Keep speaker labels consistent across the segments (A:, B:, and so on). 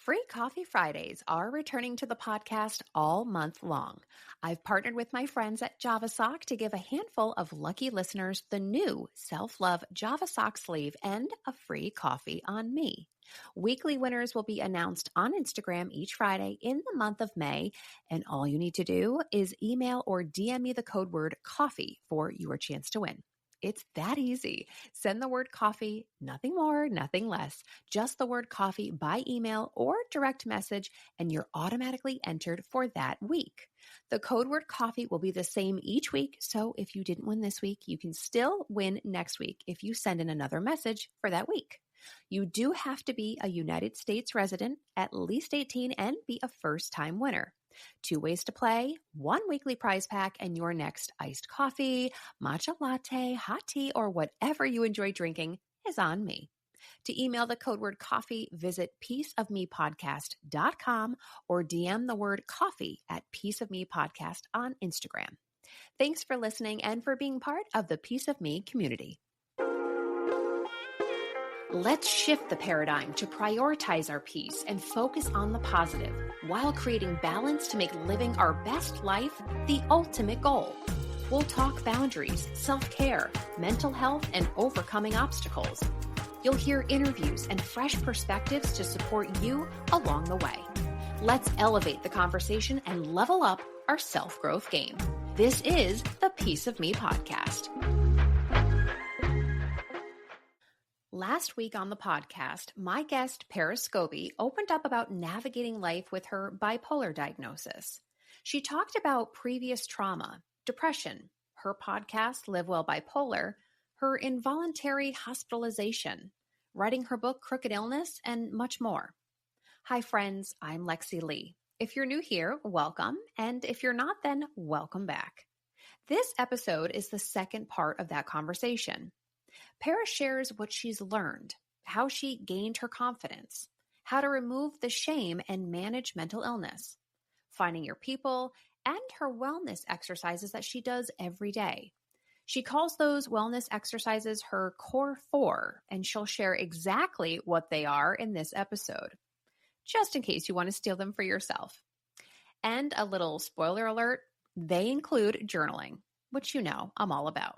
A: Free Coffee Fridays are returning to the podcast all month long. I've partnered with my friends at JavaSock to give a handful of lucky listeners the new Self-Love JavaSock sleeve and a free coffee on me. Weekly winners will be announced on Instagram each Friday in the month of May, and all you need to do is email or DM me the code word coffee for your chance to win. It's that easy. Send the word coffee, nothing more, nothing less, just the word coffee by email or direct message, and you're automatically entered for that week. The code word coffee will be the same each week, so if you didn't win this week, you can still win next week if you send in another message for that week. You do have to be a United States resident, at least 18, and be a first-time winner. 2 ways to play, 1 weekly prize pack, and your next iced coffee, matcha latte, hot tea, or whatever you enjoy drinking is on me. To email the code word coffee, visit peaceofmepodcast.com or DM the word coffee at Piece of Me Podcast on Instagram. Thanks for listening and for being part of the Piece of Me community. Let's shift the paradigm to prioritize our peace and focus on the positive while creating balance to make living our best life the ultimate goal. We'll talk boundaries, self-care, mental health, and overcoming obstacles. You'll hear interviews and fresh perspectives to support you along the way. Let's elevate the conversation and level up our self-growth game. This is the Piece of Me podcast. Last week on the podcast, my guest, Paris Scobie, opened up about navigating life with her bipolar diagnosis. She talked about previous trauma, depression, her podcast, Live Well Bipolar, her involuntary hospitalization, writing her book, Crooked Illness, and much more. Hi, friends. I'm Lexy Lee. If you're new here, welcome. And if you're not, then welcome back. This episode is the second part of that conversation. Paris shares what she's learned, how she gained her confidence, how to remove the shame and manage mental illness, finding your people, and her wellness exercises that she does every day. She calls those wellness exercises her core 4, and she'll share exactly what they are in this episode, just in case you want to steal them for yourself. And a little spoiler alert, they include journaling, which you know I'm all about.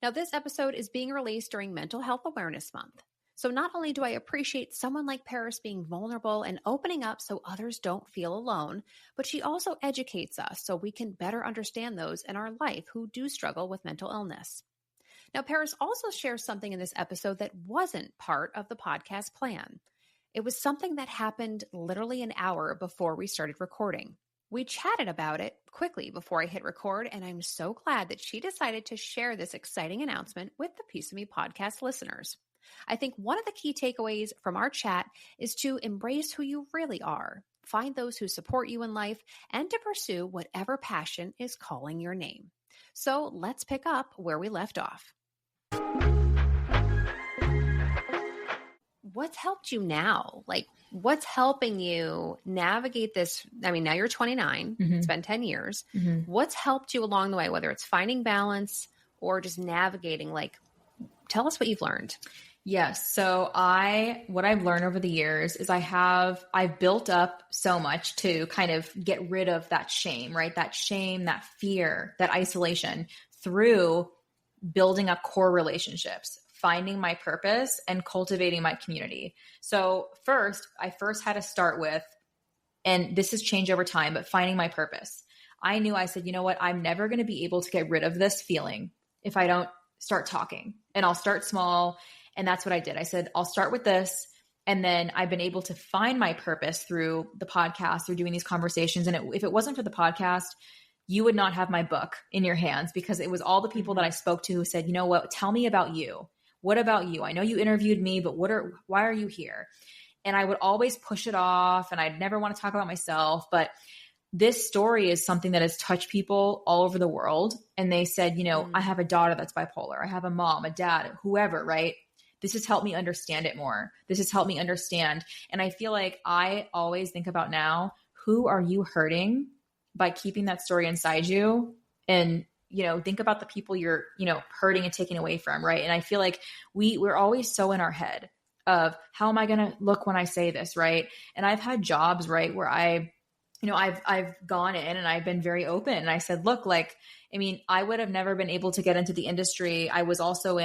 A: Now, this episode is being released during Mental Health Awareness Month. So not only do I appreciate someone like Paris being vulnerable and opening up so others don't feel alone, but she also educates us so we can better understand those in our life who do struggle with mental illness. Now, Paris also shares something in this episode that wasn't part of the podcast plan. It was something that happened literally an hour before we started recording. We chatted about it quickly before I hit record, and I'm so glad that she decided to share this exciting announcement with the Piece of Me podcast listeners. I think one of the key takeaways from our chat is to embrace who you really are, find those who support you in life, and to pursue whatever passion is calling your name. So let's pick up where we left off. What's helped you now? Like, what's helping you navigate this? I mean, now you're 29. Mm-hmm. It's been 10 years. Mm-hmm. What's helped you along the way, whether it's finding balance or just navigating? Like, tell us what you've learned.
B: Yes. So what I've learned over the years is I've built up so much to kind of get rid of that shame, right? That shame, that fear, that isolation through building up core relationships, finding my purpose, and cultivating my community. So I first had to start with, and this has changed over time, but finding my purpose. I said, you know what? I'm never going to be able to get rid of this feeling if I don't start talking, and I'll start small. And that's what I did. I said, I'll start with this. And then I've been able to find my purpose through the podcast, through doing these conversations. And if it wasn't for the podcast, you would not have my book in your hands, because it was all the people that I spoke to who said, you know what, tell me about you. What about you? I know you interviewed me, but why are you here? And I would always push it off, and I'd never want to talk about myself. But this story is something that has touched people all over the world. And they said, you know, I have a daughter that's bipolar. I have a mom, a dad, whoever, right? This has helped me understand it more. This has helped me understand. And I feel like I always think about now, who are you hurting by keeping that story inside you? And, you know, think about the people you're, you know, hurting and taking away from, right? And I feel like we're always so in our head of how am I going to look when I say this, right? And I've had jobs, right, where I've gone in and I've been very open and I said, look, like, I mean, I would have never been able to get into the industry. I was also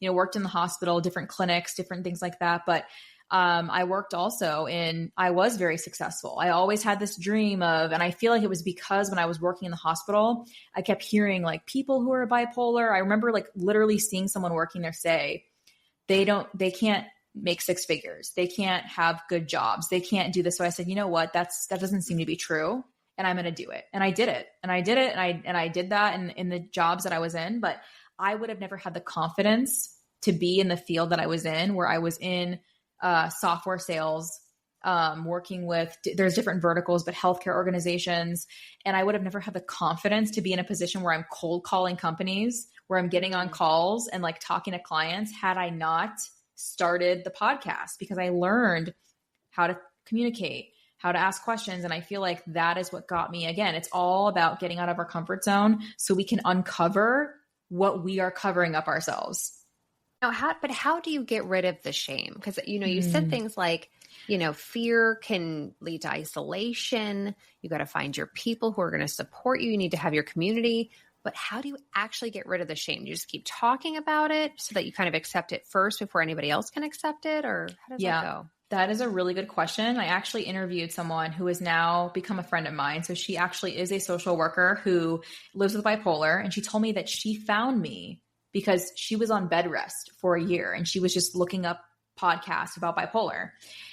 B: worked in the hospital, different clinics, different things like that. But I worked also I was very successful. I always had this dream of, and I feel like it was because when I was working in the hospital, I kept hearing like people who are bipolar. I remember like literally seeing someone working there say, they can't make six figures. They can't have good jobs. They can't do this. So I said, you know what? That doesn't seem to be true. And I'm going to do it. And I did it. And I did it. And I did that in the jobs that I was in, but I would have never had the confidence to be in the field that I was in, where I was in software sales, working with, there's different verticals, but healthcare organizations. And I would have never had the confidence to be in a position where I'm cold calling companies, where I'm getting on calls and like talking to clients, had I not started the podcast, because I learned how to communicate, how to ask questions. And I feel like that is what got me. Again, it's all about getting out of our comfort zone so we can uncover what we are covering up ourselves.
A: Now, how do you get rid of the shame? Because, you said things like, fear can lead to isolation. You got to find your people who are going to support you. You need to have your community. But how do you actually get rid of the shame? Do you just keep talking about it so that you kind of accept it first before anybody else can accept it? Or how does that go?
B: That is a really good question. I actually interviewed someone who has now become a friend of mine. So she actually is a social worker who lives with bipolar. And she told me that she found me because she was on bed rest for a year and she was just looking up podcasts about bipolar.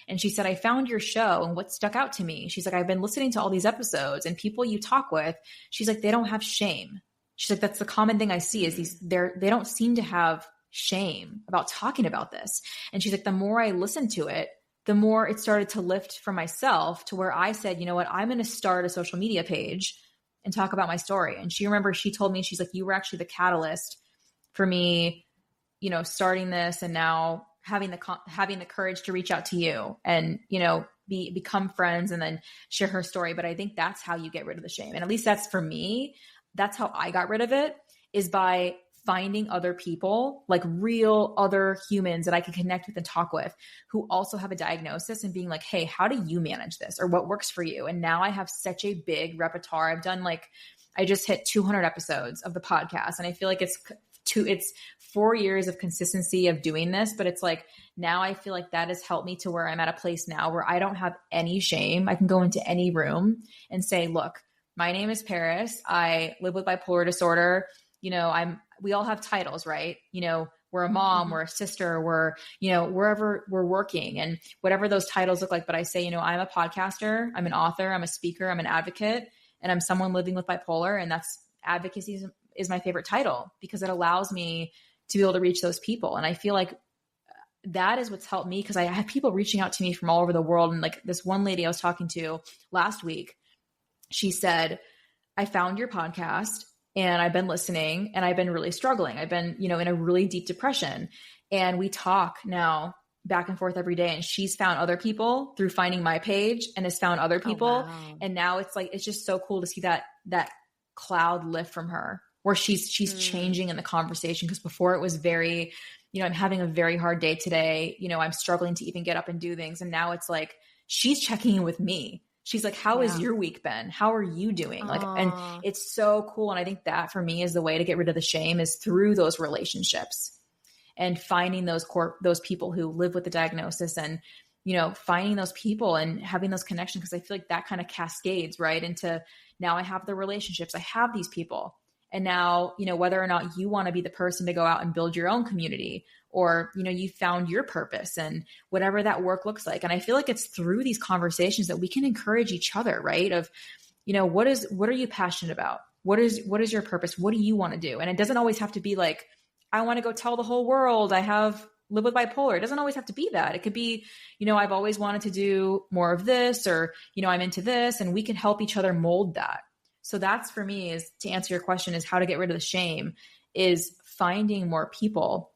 B: And she said, I found your show, and what stuck out to me, she's like, I've been listening to all these episodes, and people you talk with, she's like, they don't have shame. She's like, that's the common thing I see is they don't seem to have shame about talking about this. And she's like, the more I listened to it, the more it started to lift for myself, to where I said, you know what, I'm going to start a social media page and talk about my story. And she told me, she's like, you were actually the catalyst for me, starting this, and now having the courage to reach out to you and, become friends and then share her story. But I think that's how you get rid of the shame. And at least that's for me. That's how I got rid of it, is by finding other people, like real other humans that I can connect with and talk with, who also have a diagnosis, and being like, hey, how do you manage this, or what works for you? And now I have such a big repertoire. I've done I just hit 200 episodes of the podcast, and I feel like it's 4 years of consistency of doing this, but it's like, now I feel like that has helped me to where I'm at a place now where I don't have any shame. I can go into any room and say, look, my name is Paris. I live with bipolar disorder. We all have titles, right? We're a mom, we're a sister, we're, wherever we're working and whatever those titles look like. But I say, I'm a podcaster, I'm an author, I'm a speaker, I'm an advocate, and I'm someone living with bipolar. And that's advocacy is my favorite title, because it allows me to be able to reach those people. And I feel like that is what's helped me, because I have people reaching out to me from all over the world. And like this one lady I was talking to last week, she said, I found your podcast and I've been listening and I've been really struggling. I've been, in a really deep depression, and we talk now back and forth every day. And she's found other people through finding my page and has found other people. Oh, wow. And now it's like, it's just so cool to see that cloud lift from her, where she's changing in the conversation. Because before it was very, I'm having a very hard day today. I'm struggling to even get up and do things. And now it's like, she's checking in with me. She's like, how has your week been? How are you doing? And it's so cool. And I think that for me is the way to get rid of the shame, is through those relationships and finding those people who live with the diagnosis, and, finding those people and having those connections. Cause I feel like that kind of cascades right into, now I have the relationships, I have these people. And now, whether or not you want to be the person to go out and build your own community, or, you found your purpose and whatever that work looks like. And I feel like it's through these conversations that we can encourage each other, right? Of, what are you passionate about? What is your purpose? What do you want to do? And it doesn't always have to be like, I want to go tell the whole world live with bipolar. It doesn't always have to be that. It could be, I've always wanted to do more of this, or, I'm into this, and we can help each other mold that. So that's, for me, is to answer your question, is how to get rid of the shame, is finding more people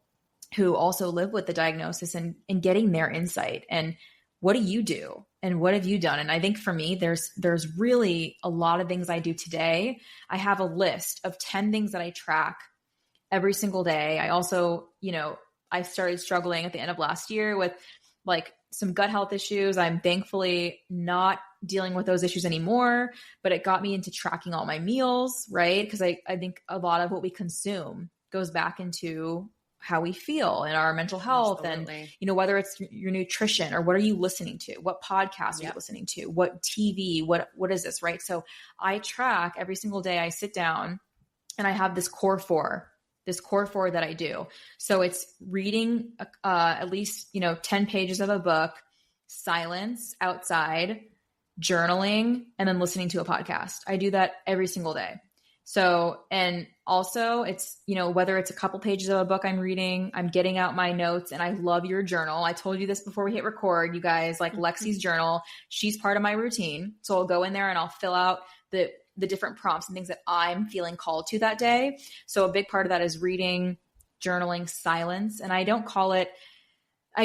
B: who also live with the diagnosis and getting their insight. And what do you do? And what have you done? And I think for me, there's really a lot of things I do today. I have a list of 10 things that I track every single day. I also, I started struggling at the end of last year with like some gut health issues. I'm thankfully not dealing with those issues anymore, but it got me into tracking all my meals, right? Because I think a lot of what we consume goes back into how we feel and our mental health.
A: Absolutely.
B: And, whether it's your nutrition or what are you listening to? What podcasts are you listening to? What TV? What is this, right? So I track every single day. I sit down and I have this core four that I do. So it's reading at least, 10 pages of a book, silence outside, journaling, and then listening to a podcast. I do that every single day. So, and also it's, whether it's a couple pages of a book I'm reading, I'm getting out my notes, and I love your journal. I told you this before we hit record, you guys, like Lexy's journal, she's part of my routine. So I'll go in there and I'll fill out the different prompts and things that I'm feeling called to that day. So a big part of that is reading, journaling, silence. And I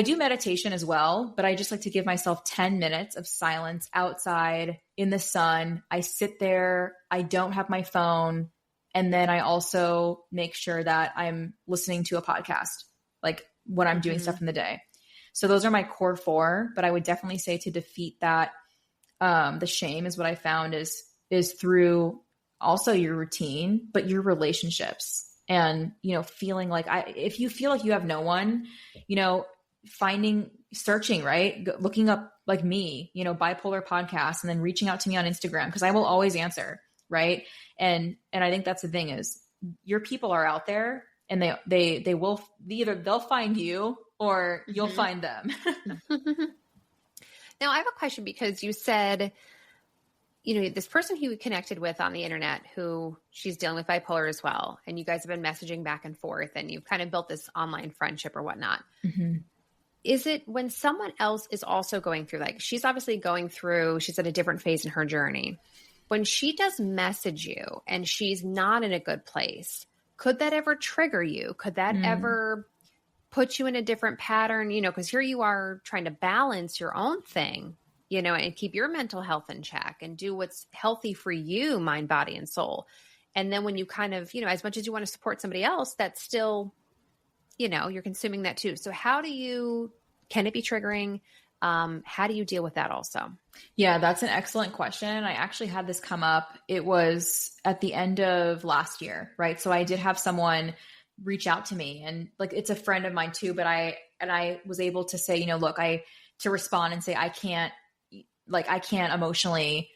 B: do meditation as well, but I just like to give myself 10 minutes of silence outside in the sun. I sit there, I don't have my phone. And then I also make sure that I'm listening to a podcast, like when I'm doing stuff in the day. So those are my core four, but I would definitely say to defeat that, the shame is what I found is through also your routine, but your relationships and, feeling like if you feel like you have no one, searching, right? Looking up like me, Bipolar podcast, and then reaching out to me on Instagram, because I will always answer. Right. And I think that's the thing is your people are out there and they will either they'll find you or you'll find them.
A: Now I have a question, because you said, this person who you connected with on the internet, who she's dealing with bipolar as well, and you guys have been messaging back and forth and you've kind of built this online friendship or whatnot. Mm-hmm. Is it when someone else is also going through, like she's obviously going through, she's at a different phase in her journey. When she does message you and she's not in a good place, could that ever trigger you? Could that ever put you in a different pattern? Because here you are trying to balance your own thing, and keep your mental health in check and do what's healthy for you, mind, body, and soul. And then when you kind of, as much as you want to support somebody else, that's still, you're consuming that too. So can it be triggering? How do you deal with that also?
B: Yeah, that's an excellent question. I actually had this come up. It was at the end of last year, right? So I did have someone reach out to me, and like, it's a friend of mine too, but I was able to say, look, to respond and say, I can't emotionally,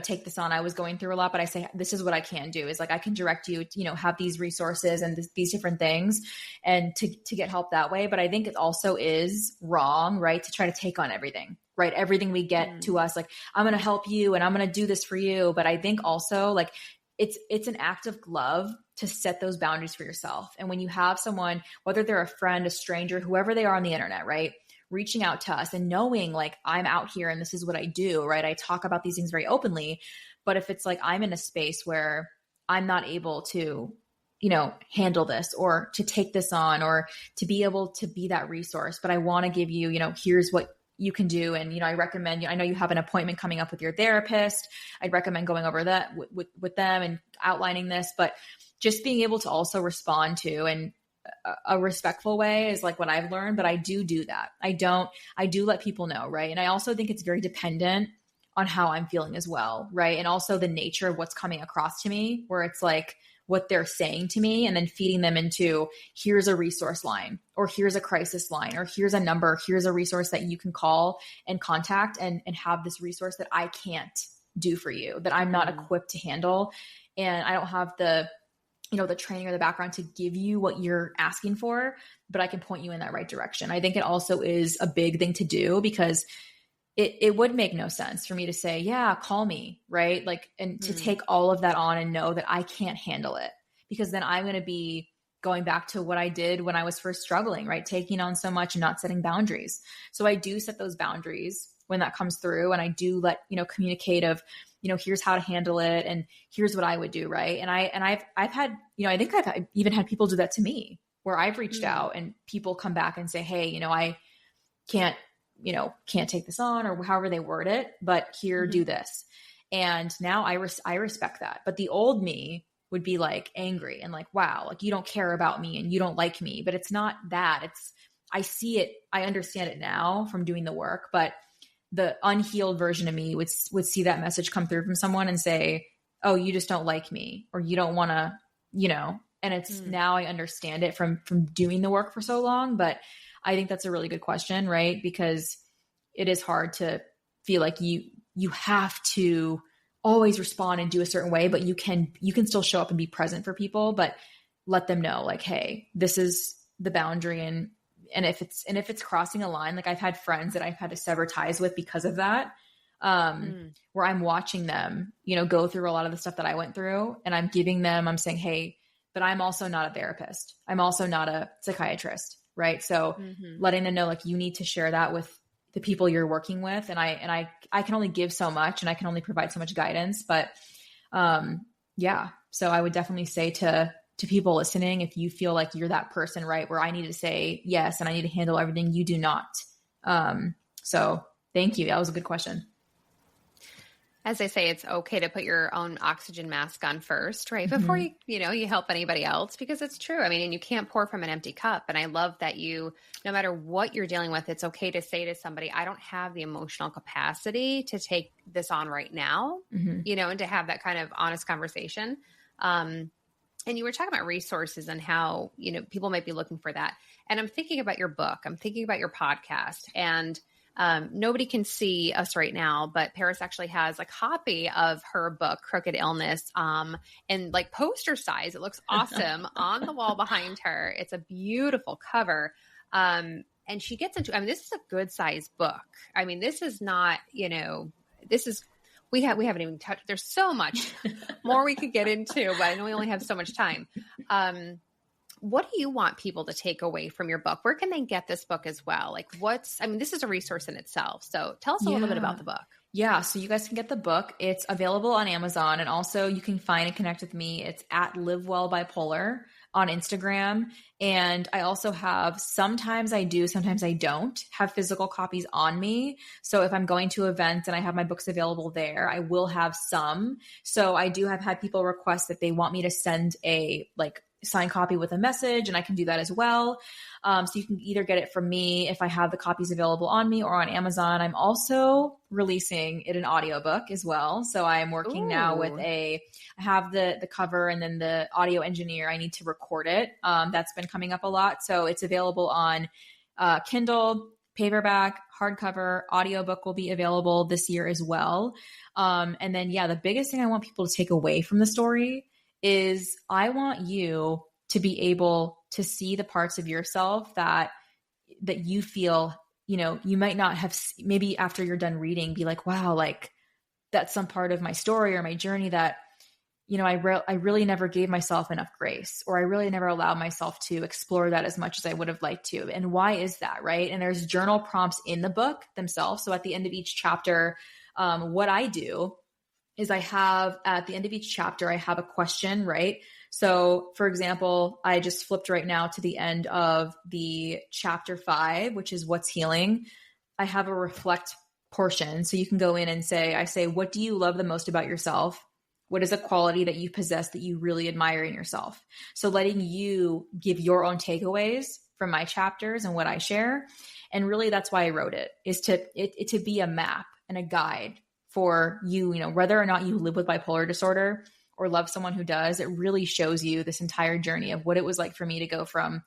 B: take this on. I was going through a lot, but I say, this is what I can do is like, I can direct you to, have these resources and these different things and to get help that way. But I think it also is wrong, right? To try to take on everything, right? Everything we get to us, like, I'm going to help you and I'm going to do this for you. But I think also like it's an act of love to set those boundaries for yourself. And when you have someone, whether they're a friend, a stranger, whoever they are on the internet, right? Reaching out to us and knowing like I'm out here and this is what I do, right? I talk about these things very openly, but if it's like I'm in a space where I'm not able to, handle this or to take this on or to be able to be that resource, but I want to give you, here's what you can do. And, I recommend, I know you have an appointment coming up with your therapist. I'd recommend going over that with them and outlining this, but just being able to also respond to and a respectful way is like what I've learned, but I do that. I do let people know. Right. And I also think it's very dependent on how I'm feeling as well. Right. And also the nature of what's coming across to me, where it's like what they're saying to me and then feeding them into here's a resource line or here's a crisis line or here's a number, here's a resource that you can call and contact and have this resource that I can't do for you, that I'm not equipped to handle. And I don't have the training or the background to give you what you're asking for, but I can point you in that right direction. I think it also is a big thing to do because it would make no sense for me to say, yeah, call me, right? Like, and to take all of that on and know that I can't handle it, because then I'm going to be going back to what I did when I was first struggling, right? Taking on so much and not setting boundaries. So I do set those boundaries when that comes through. And I do let, communicate of, here's how to handle it. And here's what I would do. Right. And I've had, I think I've even had people do that to me where I've reached out and people come back and say, hey, I can't take this on, or however they word it, but here, do this. And now I respect that. But the old me would be like angry and like, wow, like you don't care about me and you don't like me. But it's not that. I see it, I understand it now from doing the work, but the unhealed version of me would see that message come through from someone and say, oh, you just don't like me, or you don't want to, and it's now I understand it from doing the work for so long. But I think that's a really good question, right? Because it is hard to feel like you have to always respond and do a certain way, but you can still show up and be present for people, but let them know like, hey, this is the boundary. And if it's crossing a line, like I've had friends that I've had to sever ties with because of that, where I'm watching them, go through a lot of the stuff that I went through, and I'm saying, hey, but I'm also not a therapist. I'm also not a psychiatrist. Right. So letting them know, like, you need to share that with the people you're working with. And I can only give so much, and I can only provide so much guidance, but, yeah. So I would definitely say to people listening, if you feel like you're that person, right, where I need to say yes, and I need to handle everything, you do not. So thank you. That was a good question.
A: As I say, it's okay to put your own oxygen mask on first, right? Before you help anybody else, because it's true. I mean, and you can't pour from an empty cup. And I love that no matter what you're dealing with, it's okay to say to somebody, I don't have the emotional capacity to take this on right now, and to have that kind of honest conversation. And you were talking about resources and how, people might be looking for that. And I'm thinking about your book. I'm thinking about your podcast, and nobody can see us right now, but Paris actually has a copy of her book, Crooked Illness, in like poster size. It looks awesome on the wall behind her. It's a beautiful cover. And she gets into, this is a good size book. I mean, this is not, we haven't even touched, there's so much more we could get into, but I know we only have so much time. What do you want people to take away from your book? Where can they get this book as well? Like this is a resource in itself. So tell us a little bit about the book.
B: Yeah. So you guys can get the book. It's available on Amazon, and also you can find and connect with me. It's at Live Well Bipolar on Instagram. And I also have, sometimes I do, sometimes I don't have physical copies on me. So if I'm going to events and I have my books available there, I will have some. So I do have had people request that they want me to send a signed copy with a message, and I can do that as well. So you can either get it from me if I have the copies available on me, or on Amazon. I'm also releasing it an audiobook as well. So I'm working now with I have the cover, and then the audio engineer, I need to record it. That's been coming up a lot. So it's available on Kindle, paperback, hardcover. Audiobook will be available this year as well. And then, the biggest thing I want people to take away from the story is I want you to be able to see the parts of yourself that you feel, you might not have, maybe after you're done reading, be like, wow, like that's some part of my story or my journey that, I really never gave myself enough grace, or I really never allowed myself to explore that as much as I would have liked to. And why is that? Right. And there's journal prompts in the book themselves. So at the end of each chapter, what I do is I have, at the end of each chapter, I have a question, right? So for example, I just flipped right now to the end of the chapter 5, which is what's healing. I have a reflect portion. So you can go in and I say, what do you love the most about yourself? What is a quality that you possess that you really admire in yourself? So letting you give your own takeaways from my chapters and what I share. And really that's why I wrote it, is to be a map and a guide for you, whether or not you live with bipolar disorder or love someone who does. It really shows you this entire journey of what it was like for me to go from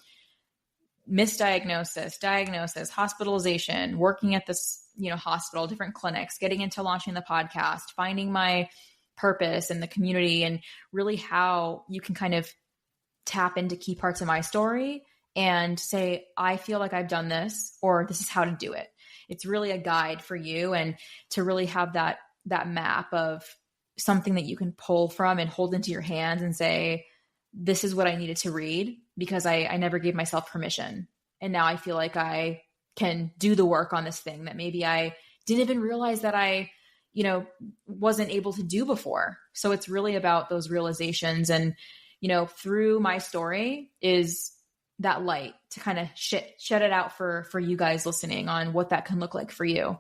B: misdiagnosis, diagnosis, hospitalization, working at this, hospital, different clinics, getting into launching the podcast, finding my purpose in the community, and really how you can kind of tap into key parts of my story and say, I feel like I've done this, or this is how to do it. It's really a guide for you, and to really have that map of something that you can pull from and hold into your hands and say, this is what I needed to read because I never gave myself permission. And now I feel like I can do the work on this thing that maybe I didn't even realize that I, wasn't able to do before. So it's really about those realizations. And, through my story is that light to kind of shed it out for you guys listening on what that can look like for you.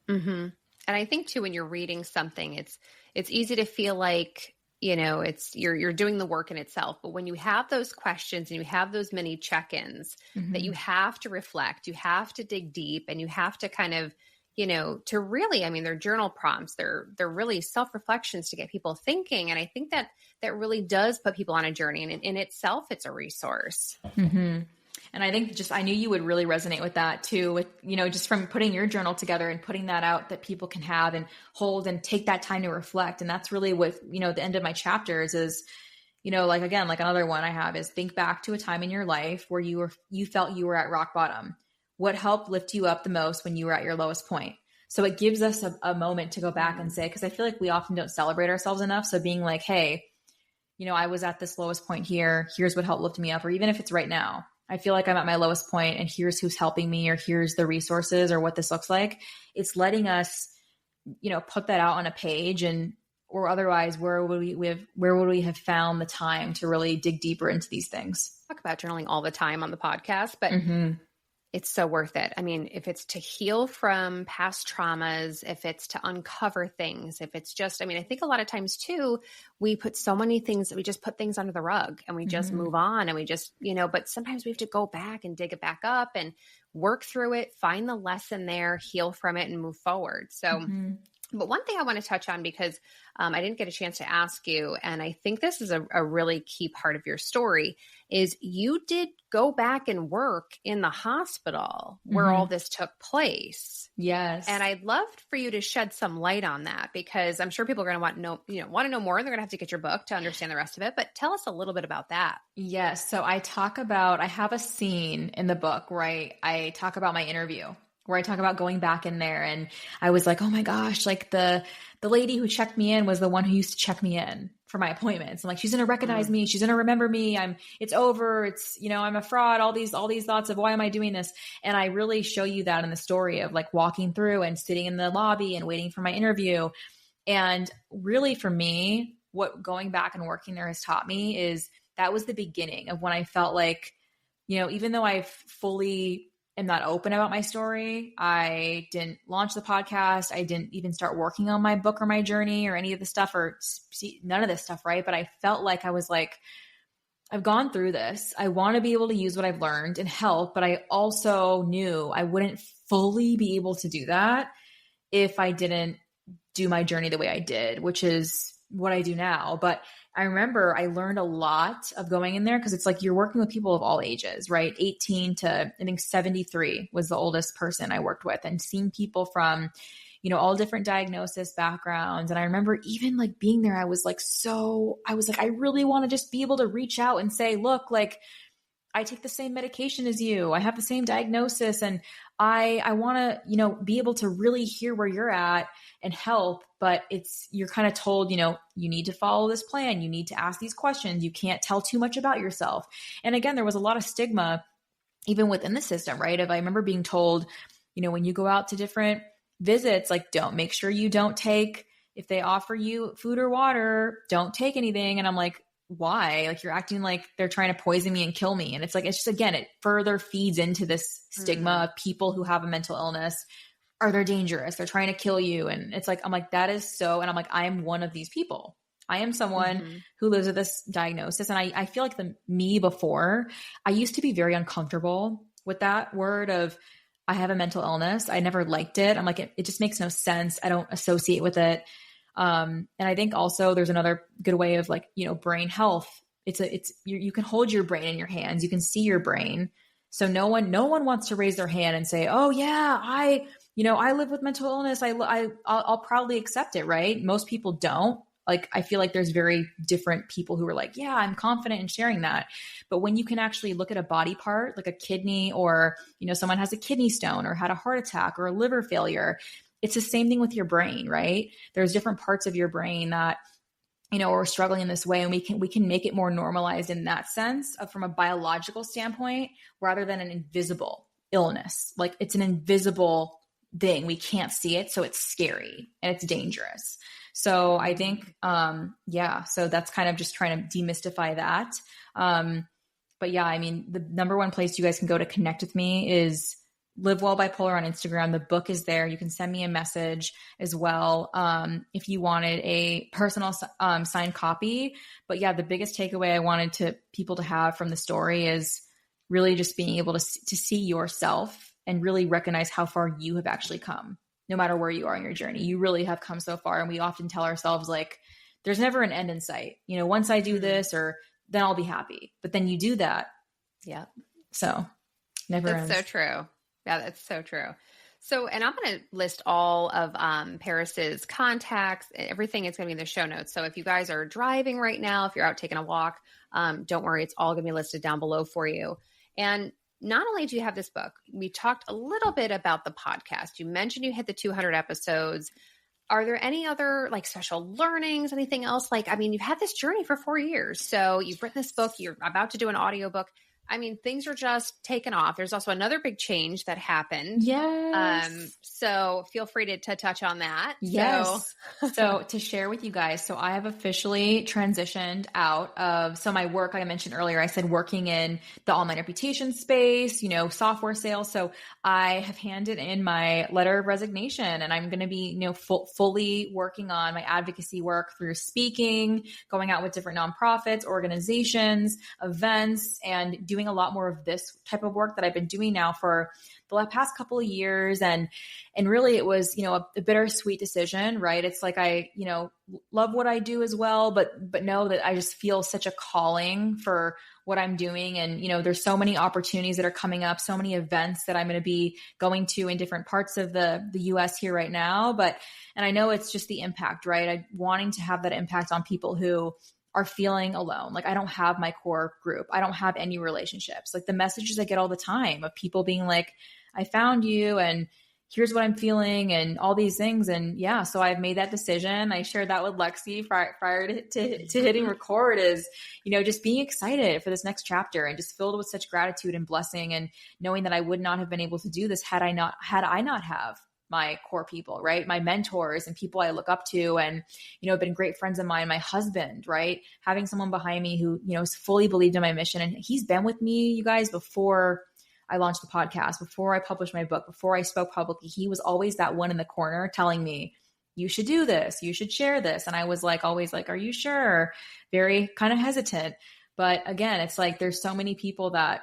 A: Mm-hmm. And I think too, when you're reading something, it's easy to feel like it's you're doing the work in itself. But when you have those questions and you have those many check-ins that you have to reflect, you have to dig deep, and you have to kind of, to really, I mean, they're journal prompts. They're really self-reflections to get people thinking. And I think that really does put people on a journey. And in itself, it's a resource.
B: And I think I knew you would really resonate with that too, with, just from putting your journal together and putting that out that people can have and hold and take that time to reflect. And that's really what, the end of my chapters is, like, again, like another one I have is think back to a time in your life where you felt you were at rock bottom. What helped lift you up the most when you were at your lowest point? So it gives us a moment to go back and say, because I feel like we often don't celebrate ourselves enough. So being like, hey, I was at this lowest point here. Here's what helped lift me up. Or even if it's right now, I feel like I'm at my lowest point and here's who's helping me, or here's the resources, or what this looks like. It's letting us, put that out on a page, or otherwise, where would we have found the time to really dig deeper into these things?
A: I talk about journaling all the time on the podcast, but it's so worth it. I mean, if it's to heal from past traumas, if it's to uncover things, if it's just, I mean, I think a lot of times too, we put so many things that we just put things under the rug and we just move on, and we just, but sometimes we have to go back and dig it back up and work through it, find the lesson there, heal from it, and move forward. So but one thing I want to touch on, because I didn't get a chance to ask you, and I think this is a really key part of your story, is you did go back and work in the hospital where all this took place.
B: Yes.
A: And I'd love for you to shed some light on that, because I'm sure people are going to want to know more, and they're going to have to get your book to understand the rest of it. But tell us a little bit about that.
B: Yes. So I have a scene in the book where I talk about my interview, where I talk about going back in there. And I was like, oh my gosh, like the lady who checked me in was the one who used to check me in for my appointments. I'm like, she's going to recognize me. She's going to remember me. It's over. It's, I'm a fraud, all these thoughts of why am I doing this? And I really show you that in the story of like walking through and sitting in the lobby and waiting for my interview. And really for me, what going back and working there has taught me is that was the beginning of when I felt like, even though I fully am not open about my story, I didn't launch the podcast, I didn't even start working on my book or my journey or any of the stuff, or none of this stuff, right? But I felt like I was like, I've gone through this. I want to be able to use what I've learned and help, but I also knew I wouldn't fully be able to do that if I didn't do my journey the way I did, which is what I do now. But I remember I learned a lot of going in there, because it's like you're working with people of all ages, right? 18 to I think 73 was the oldest person I worked with, and seeing people from, all different diagnosis backgrounds. And I remember even like being there, I was like, I really want to just be able to reach out and say, look, like I take the same medication as you. I have the same diagnosis, and I want to, be able to really hear where you're at and help. But you're kind of told, you need to follow this plan. You need to ask these questions. You can't tell too much about yourself. And again, there was a lot of stigma even within the system, right? I remember being told, when you go out to different visits, like make sure you don't take, if they offer you food or water, don't take anything. And I'm like, why? Like you're acting like they're trying to poison me and kill me. And it's like, it's just, again, it further feeds into this stigma of people who have a mental illness. They're dangerous. They're trying to kill you. And it's like, I'm like, that is so, and I'm like, I am one of these people. I am someone who lives with this diagnosis. And I feel like me before, I used to be very uncomfortable with that word of, I have a mental illness. I never liked it. I'm like, it just makes no sense. I don't associate with it. And I think also there's another good way of like, brain health. You can hold your brain in your hands. You can see your brain. So no one wants to raise their hand and say, oh yeah, I live with mental illness. I'll probably accept it. Right. Most people don't. Like, I feel like there's very different people who are like, yeah, I'm confident in sharing that. But when you can actually look at a body part, like a kidney, or, someone has a kidney stone or had a heart attack or a liver failure, it's the same thing with your brain, right? There's different parts of your brain that, are struggling in this way, and we can make it more normalized in that sense from a biological standpoint, rather than an invisible illness. Like it's an invisible thing. We can't see it. So it's scary and it's dangerous. So I think, so that's kind of just trying to demystify that. But yeah, I mean, the number one place you guys can go to connect with me is Live Well Bipolar on Instagram. The book is there. You can send me a message as well if you wanted a personal signed copy. But yeah, the biggest takeaway I wanted people to have from the story is really just being able to see yourself and really recognize how far you have actually come, no matter where you are in your journey. You really have come so far. And we often tell ourselves like, there's never an end in sight. You know, once I do this, or then I'll be happy. But then you do that.
A: Yeah.
B: So never ends.
A: That's so true. Yeah, that's so true. So, and I'm going to list all of Paris's contacts. Everything is going to be in the show notes. So if you guys are driving right now, if you're out taking a walk, don't worry. It's all going to be listed down below for you. And not only do you have this book, we talked a little bit about the podcast. You mentioned you hit the 200 episodes. Are there any other like special learnings, anything else? Like, I mean, you've had this journey for 4 years. So you've written this book, you're about to do an audiobook. I mean, things are just taken off. There's also another big change that happened.
B: Yes.
A: So feel free to touch on that.
B: Yes. So to share with you guys, so I have officially transitioned out of, so my work, like I mentioned earlier, I said working in the online reputation space, you know, software sales. So I have handed in my letter of resignation, and I'm going to be, you know, fully working on my advocacy work through speaking, going out with different nonprofits, organizations, events, and doing a lot more of this type of work that I've been doing now for the past couple of years. And really it was, you know, a bittersweet decision, right? It's like, I, you know, love what I do as well, but know that I just feel such a calling for what I'm doing. And, you know, there's so many opportunities that are coming up, so many events that I'm going to be going to in different parts of the US here right now. And I know it's just the impact, right? I wanting to have that impact on people who are feeling alone. Like, I don't have my core group. I don't have any relationships. Like, the messages I get all the time of people being like, I found you and here's what I'm feeling and all these things. And yeah, so I've made that decision. I shared that with Lexy prior to hitting record, is, you know, just being excited for this next chapter and just filled with such gratitude and blessing, and knowing that I would not have been able to do this had I not have my core people, right? My mentors and people I look up to, and, you know, have been great friends of mine, my husband, right? Having someone behind me who, you know, has fully believed in my mission. And he's been with me, you guys, before I launched the podcast, before I published my book, before I spoke publicly. He was always that one in the corner telling me, you should do this, you should share this. And I was like, always like, are you sure? Very kind of hesitant. But again, it's like, there's so many people that,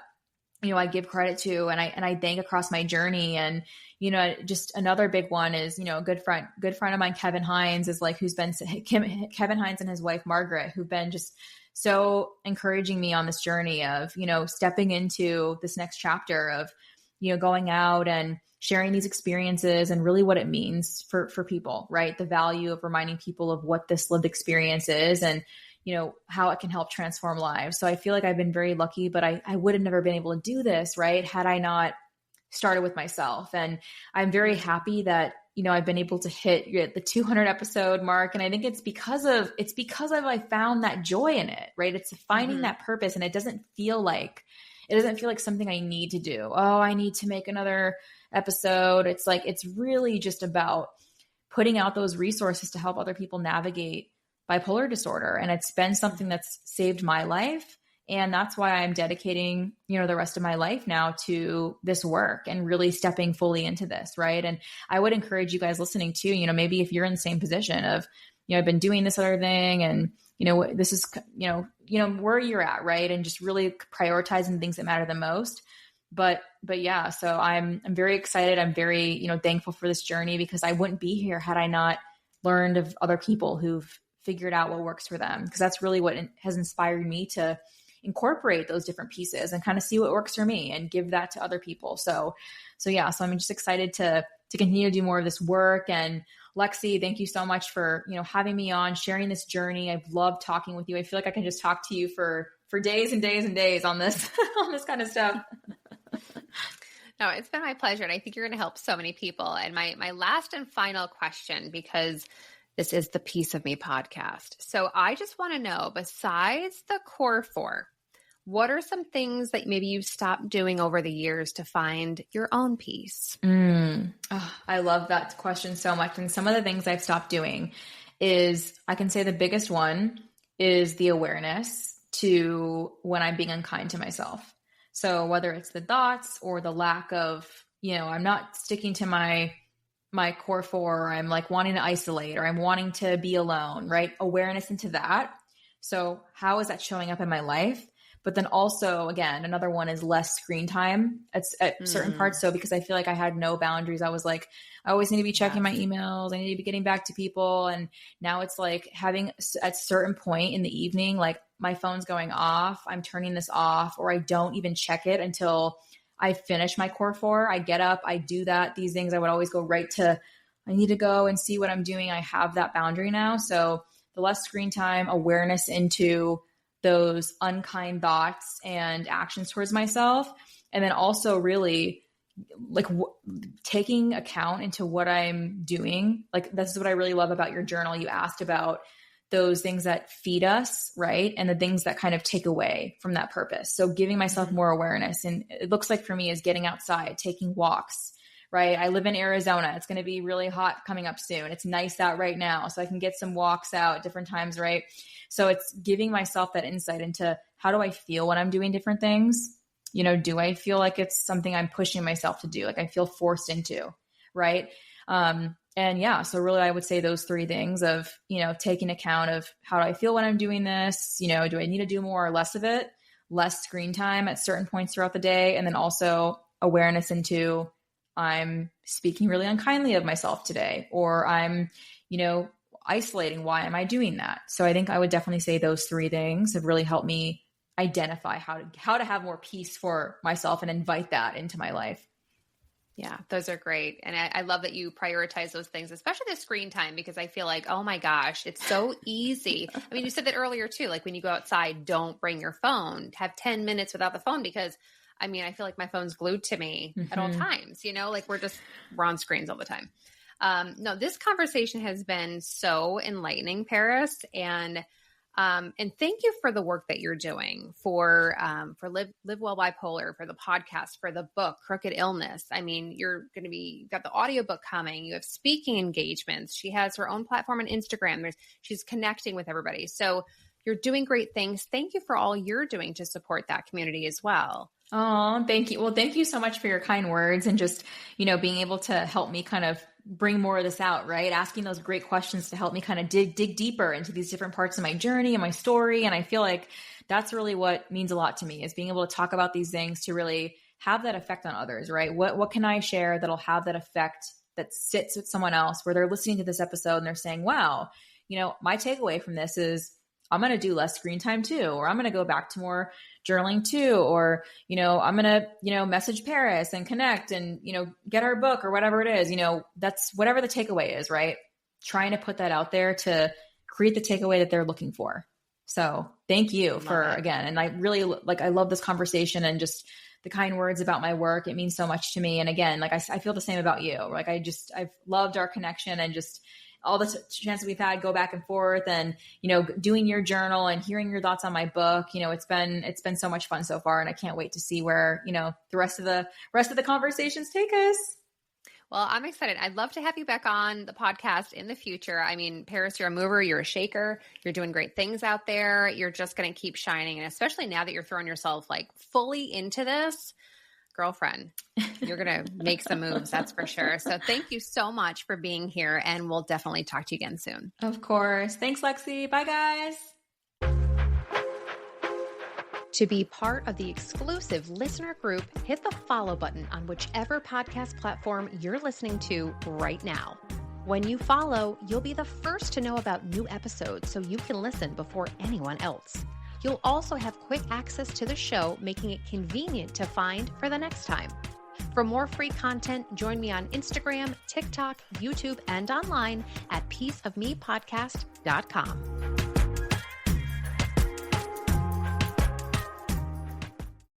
B: you know, I give credit to, and I thank across my journey. And, you know, just another big one is, you know, a good friend of mine, Kevin Hines, is like, Kevin Hines and his wife, Margaret, who've been just so encouraging me on this journey of, you know, stepping into this next chapter of, you know, going out and sharing these experiences and really what it means for people, right? The value of reminding people of what this lived experience is, and, you know, how it can help transform lives. So I feel like I've been very lucky, but I would have never been able to do this, right, had I not started with myself. And I'm very happy that, you know, I've been able to hit the 200 episode mark. And I think it's because I found that joy in it, right? It's finding that purpose, and it doesn't feel like something I need to do. Oh, I need to make another episode. It's like, it's really just about putting out those resources to help other people navigate bipolar disorder. And it's been something that's saved my life. And that's why I'm dedicating, you know, the rest of my life now to this work and really stepping fully into this. Right. And I would encourage you guys listening too, you know, maybe if you're in the same position of, you know, I've been doing this other thing, and, you know, this is, you know, where you're at, right. And just really prioritizing things that matter the most. But yeah, so I'm very excited. I'm very, you know, thankful for this journey, because I wouldn't be here had I not learned of other people who've figured out what works for them. Because that's really what has inspired me to incorporate those different pieces and kind of see what works for me and give that to other people. So yeah, so I'm just excited to continue to do more of this work. And Lexy, thank you so much for, you know, having me on, sharing this journey. I've loved talking with you. I feel like I can just talk to you for days and days and days on this, on this kind of stuff.
A: No, it's been my pleasure. And I think you're going to help so many people. And my last and final question, because this is the Piece of Me podcast. So I just want to know, besides the core four, what are some things that maybe you've stopped doing over the years to find your own peace?
B: Oh, I love that question so much. And some of the things I've stopped doing is, I can say the biggest one is the awareness to when I'm being unkind to myself. So whether it's the thoughts or the lack of, I'm not sticking to my core four, or I'm like wanting to isolate, or I'm wanting to be alone, right? Awareness into that. So how is that showing up in my life? But then also, again, another one is less screen time at certain parts. So because I feel like I had no boundaries, I was like, I always need to be checking my emails. I need to be getting back to people. And now it's like having at certain point in the evening, like my phone's going off, I'm turning this off, or I don't even check it until I finish my core four. I get up, I do that. These things I would always go right to, I need to go and see what I'm doing. I have that boundary now. So the less screen time, awareness into those unkind thoughts and actions towards myself. And then also really like taking account into what I'm doing. Like this is what I really love about your journal. You asked about those things that feed us, right? And the things that kind of take away from that purpose. So giving myself more awareness. And it looks like for me is getting outside, taking walks, right? I live in Arizona. It's going to be really hot coming up soon. It's nice out right now. So I can get some walks out at different times, right? So it's giving myself that insight into how do I feel when I'm doing different things? Do I feel like it's something I'm pushing myself to do? Like I feel forced into, right? And yeah, so really I would say those three things of, taking account of how do I feel when I'm doing this? Do I need to do more or less of it? Less screen time at certain points throughout the day. And then also awareness into I'm speaking really unkindly of myself today, or I'm, isolating. Why am I doing that? So I think I would definitely say those three things have really helped me identify how to have more peace for myself and invite that into my life.
A: Yeah, those are great. And I love that you prioritize those things, especially the screen time, because I feel like, oh my gosh, it's so easy. I mean, you said that earlier too, like when you go outside, don't bring your phone, have 10 minutes without the phone, because I mean, I feel like my phone's glued to me at all times, like we're on screens all the time. No, this conversation has been so enlightening, Paris. And thank you for the work that you're doing for Live Well Bipolar, for the podcast, for the book, Crooked Illness. I mean, you've got the audiobook coming, you have speaking engagements. She has her own platform on Instagram. She's connecting with everybody. So you're doing great things. Thank you for all you're doing to support that community as well.
B: Oh, thank you. Well, thank you so much for your kind words and just, being able to help me kind of bring more of this out, right? Asking those great questions to help me kind of dig deeper into these different parts of my journey and my story. And I feel like that's really what means a lot to me, is being able to talk about these things to really have that effect on others, right? What can I share that'll have that effect that sits with someone else where they're listening to this episode and they're saying, wow, my takeaway from this is I'm going to do less screen time too, or I'm going to go back to more journaling too, or, I'm going to, message Paris and connect and, get our book or whatever it is, that's whatever the takeaway is, right? Trying to put that out there to create the takeaway that they're looking for. So thank you again. And I really I love this conversation and just the kind words about my work. It means so much to me. And again, I feel the same about you. Like I've loved our connection and just all the chances we've had go back and forth and, doing your journal and hearing your thoughts on my book, it's been so much fun so far. And I can't wait to see where, the rest of the conversations take us.
A: Well, I'm excited. I'd love to have you back on the podcast in the future. I mean, Paris, you're a mover, you're a shaker, you're doing great things out there. You're just going to keep shining. And especially now that you're throwing yourself like fully into this, girlfriend, you're going to make some moves. That's for sure. So thank you so much for being here. And we'll definitely talk to you again soon.
B: Of course. Thanks, Lexy. Bye, guys.
A: To be part of the exclusive listener group, hit the follow button on whichever podcast platform you're listening to right now. When you follow, you'll be the first to know about new episodes so you can listen before anyone else. You'll also have quick access to the show, making it convenient to find for the next time. For more free content, join me on Instagram, TikTok, YouTube, and online at peaceofmepodcast.com.